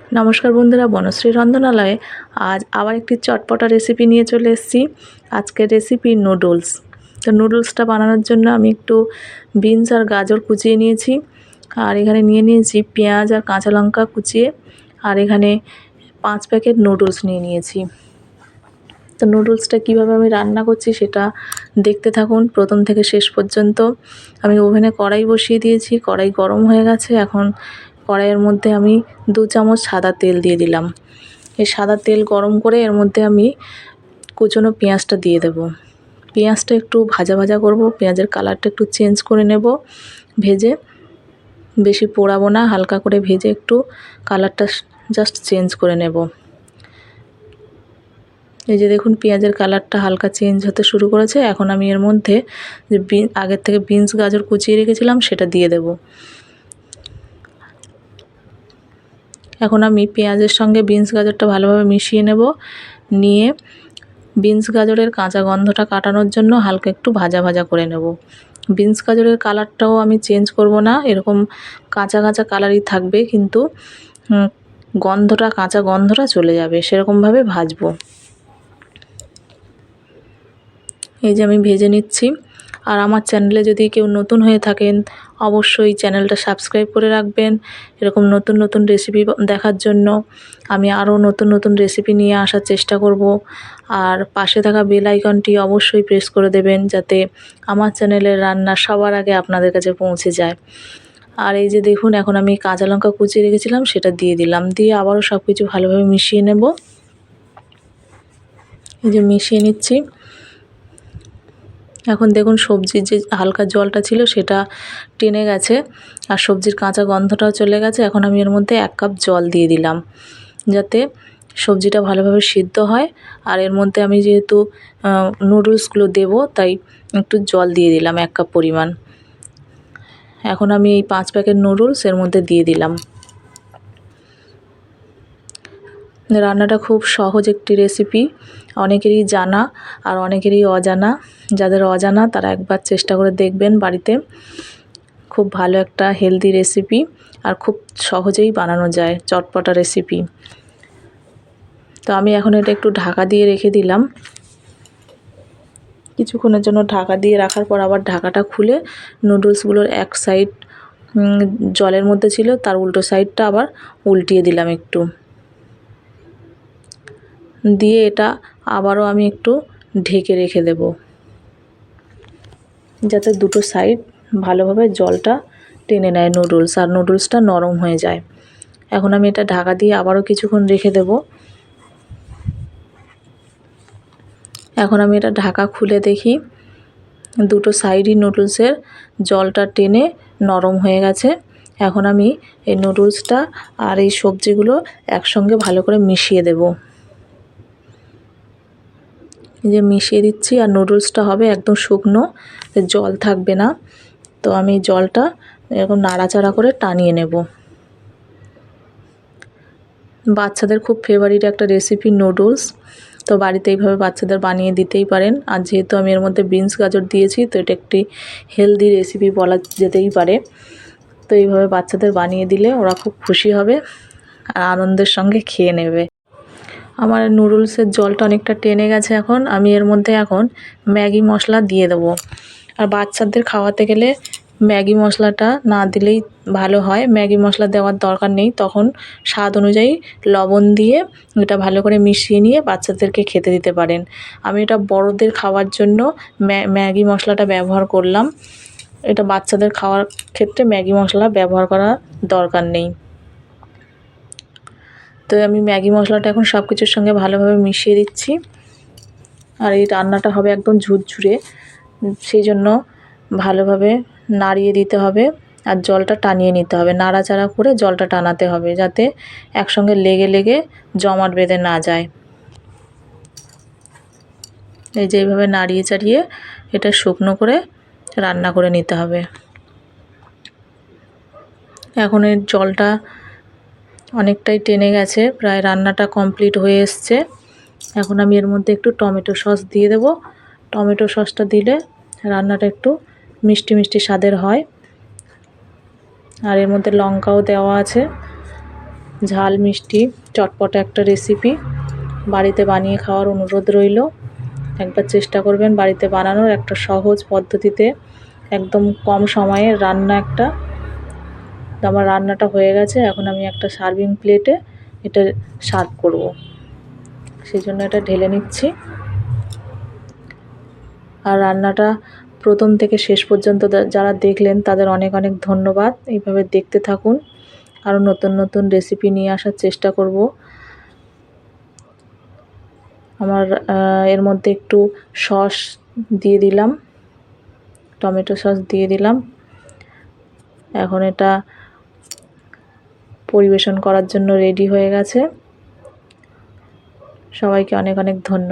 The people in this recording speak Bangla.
নমস্কার বন্ধুরা, বনশ্রী রন্ধনালয়ে আজ আবার একটি চটপটা রেসিপি নিয়ে চলে এসেছি। আজকের রেসিপি নুডলস। তো নুডলসটা বানানোর জন্য আমি একটু বিনস আর গাজর কুচিয়ে নিয়েছি, আর এখানে নিয়ে নিয়েছি পেঁয়াজ আর কাঁচা লঙ্কা কুচিয়ে, আর এখানে 5 প্যাকেট নুডলস নিয়ে নিয়েছি। তো নুডলসটা কীভাবে আমি রান্না করছি সেটা দেখতে থাকুন প্রথম থেকে শেষ পর্যন্ত। আমি ওভেনে কড়াই বসিয়ে দিয়েছি, কড়াই গরম হয়ে গেছে। এখন কড়াইয়ের মধ্যে আমি 2 চামচ সাদা তেল দিয়ে দিলাম। এই সাদা তেল গরম করে এর মধ্যে আমি কুচনো পেঁয়াজটা দিয়ে দেব। পেঁয়াজটা একটু ভাজা ভাজা করব, পেঁয়াজের কালারটা একটু চেঞ্জ করে নেব ভেজে। বেশি পোড়াবো না, হালকা করে ভেজে একটু কালারটা জাস্ট চেঞ্জ করে নেব। এই যে দেখুন পেঁয়াজের কালারটা হালকা চেঞ্জ হতে শুরু করেছে। এখন আমি এর মধ্যে যে আগের থেকে বিনস গাজর কুচিয়ে রেখেছিলাম সেটা দিয়ে দেব। এখন আমি পেঁয়াজের সঙ্গে বিনস গাজরটা ভালোভাবে মিশিয়ে নেব। নিয়ে বিনস গাজরের কাঁচা গন্ধটা কাটানোর জন্য হালকা একটু ভাজা ভাজা করে নেব। বিনস গাজরের কালারটাও আমি চেঞ্জ করব না, এরকম কাঁচা কাঁচা কালারই থাকবে, কিন্তু কাঁচা গন্ধটা চলে যাবে সেরকমভাবে ভাজবো। এই যে আমি ভেজে নিচ্ছি। আর আমার চ্যানেলে যদি কেউ নতুন হয়ে থাকেন অবশ্যই চ্যানেলটা সাবস্ক্রাইব করে রাখবেন, এরকম নতুন নতুন রেসিপি দেখার জন্য। আমি আরও নতুন নতুন রেসিপি নিয়ে আসার চেষ্টা করব। আর পাশে থাকা বেল আইকনটি অবশ্যই প্রেস করে দেবেন, যাতে আমার চ্যানেলের রান্না সবার আগে আপনাদের কাছে পৌঁছে যায়। আর এই যে দেখুন এখন আমি কাঁচা লঙ্কা কুচিয়ে রেখেছিলাম সেটা দিয়ে দিলাম, দিয়ে আবারও সব কিছু ভালোভাবে মিশিয়ে নেব। এই যে মিশিয়ে নিচ্ছি। এখন দেখুন সবজির যে হালকা জলটা ছিল সেটা টেনে গেছে, আর সবজির কাঁচা গন্ধটাও চলে গেছে। এখন আমি এর মধ্যে 1 কাপ জল দিয়ে দিলাম, যাতে সবজিটা ভালোভাবে সিদ্ধ হয়। আর এর মধ্যে আমি যেহেতু নুডলসগুলো দেব, তাই একটু জল দিয়ে দিলাম 1 কাপ পরিমাণ। এখন আমি এই 5 প্যাকেট নুডলস এর মধ্যে দিয়ে দিলাম। রান্নাটা খুব সহজ একটি রেসিপি, অনেকেরই জানা আর অনেকেরই অজানা। যাদের অজানা তারা একবার চেষ্টা করে দেখবেন বাড়িতে। খুব ভালো একটা হেলদি রেসিপি, আর খুব সহজেই বানানো যায় চটপটা রেসিপি। তো আমি এখন এটা একটু ঢাকা দিয়ে রেখে দিলাম। কিছুক্ষণের জন্য ঢাকা দিয়ে রাখার পর আবার ঢাকাটা খুলে নুডলসগুলোর এক সাইড জলের মধ্যে ছিল, তার উল্টো সাইডটা আবার উল্টিয়ে দিলাম একটু, দিয়ে এটা আবারও আমি একটু ঢেকে রেখে দেব, যাতে দুটো সাইড ভালোভাবে জলটা টেনে নেয় নুডলস, আর নুডলসটা নরম হয়ে যায়। এখন আমি এটা ঢাকা দিয়ে আবারও কিছুক্ষণ রেখে দেব। এখন আমি এটা ঢাকা খুলে দেখি দুটো সাইডই নুডলসের জলটা টেনে নরম হয়ে গেছে। এখন আমি এই নুডলসটা আর এই সবজিগুলো একসঙ্গে ভালো করে মিশিয়ে দেব। এই যে মিশিয়ে দিচ্ছি, আর নুডলসটা হবে একদম শুকনো, জল থাকবে না। তো আমি জলটা এরকম নাড়াচাড়া করে টানিয়ে নেব। বাচ্চাদের খুব ফেভারিট একটা রেসিপি নুডলস, তো বাড়িতে এইভাবে বাচ্চাদের বানিয়ে দিতেই পারেন। আর যেহেতু আমি এর মধ্যে বিনস গাজর দিয়েছি, তো এটা একটি হেলদি রেসিপি বলা যেতেই পারে। তো এইভাবে বাচ্চাদের বানিয়ে দিলে ওরা খুব খুশি হবে আর আনন্দের সঙ্গে খেয়ে নেবে। আমার নুডলসের জলটা অনেকটা টেনে গেছে। এখন আমি এর মধ্যে এখন ম্যাগি মশলা দিয়ে দেবো। আর বাচ্চাদের খাওয়াতে গেলে ম্যাগি মশলাটা না দিলেই ভালো হয়। ম্যাগি মশলা দেওয়ার দরকার নেই, তখন স্বাদ অনুযায়ী লবণ দিয়ে এটা ভালো করে মিশিয়ে নিয়ে বাচ্চাদেরকে খেতে দিতে পারেন। আমি এটা বড়দের খাওয়ার জন্য ম্যাগি মশলাটা ব্যবহার করলাম। এটা বাচ্চাদের খাওয়ার ক্ষেত্রে ম্যাগি মশলা ব্যবহার করার দরকার নেই। তো আমি ম্যাগি মশলাটা এখন সব কিছুর সঙ্গে ভালোভাবে মিশিয়ে দিচ্ছি। আর এই রান্নাটা হবে একদম ঝুরঝুরে, সেই জন্য ভালোভাবে নাড়িয়ে দিতে হবে, আর জলটা টানিয়ে নিতে হবে। নাড়াচাড়া করে জলটা টানাতে হবে, যাতে একসঙ্গে লেগে লেগে জমাট বেঁধে না যায়। এই যে এইভাবে নাড়িয়ে চাড়িয়ে এটা শুকনো করে রান্না করে নিতে হবে। এখন এর জলটা অনেকটাই টেনে গেছে, প্রায় রান্নাটা কমপ্লিট হয়ে এসছে। এখন আমি এর মধ্যে একটু টমেটো সস দিয়ে দেব। টমেটো সসটা দিলে রান্নাটা একটু মিষ্টি মিষ্টি স্বাদের হয়। আর এর মধ্যে লঙ্কাও দেওয়া আছে। ঝাল মিষ্টি চটপটা একটা রেসিপি, বাড়িতে বানিয়ে খাওয়ার অনুরোধ রইল। একবার চেষ্টা করবেন বাড়িতে বানানোর, একটা সহজ পদ্ধতিতে একদম কম সময়ে রান্না একটা। তো আমার রান্নাটা হয়ে গেছে, এখন আমি একটা সার্ভিং প্লেটে এটা সার্ভ করব, সেই জন্য এটা ঢেলে নিচ্ছি। আর রান্নাটা প্রথম থেকে শেষ পর্যন্ত যারা দেখলেন তাদের অনেক অনেক ধন্যবাদ। এইভাবে দেখতে থাকুন, আরও নতুন নতুন রেসিপি নিয়ে আসার চেষ্টা করব। আমার এর মধ্যে একটু সস দিয়ে দিলাম, টমেটো সস দিয়ে দিলাম। এখন এটা পরিবেশন করার জন্য রেডি হয়ে গেছে। সবাইকে অনেক অনেক ধন্যবাদ।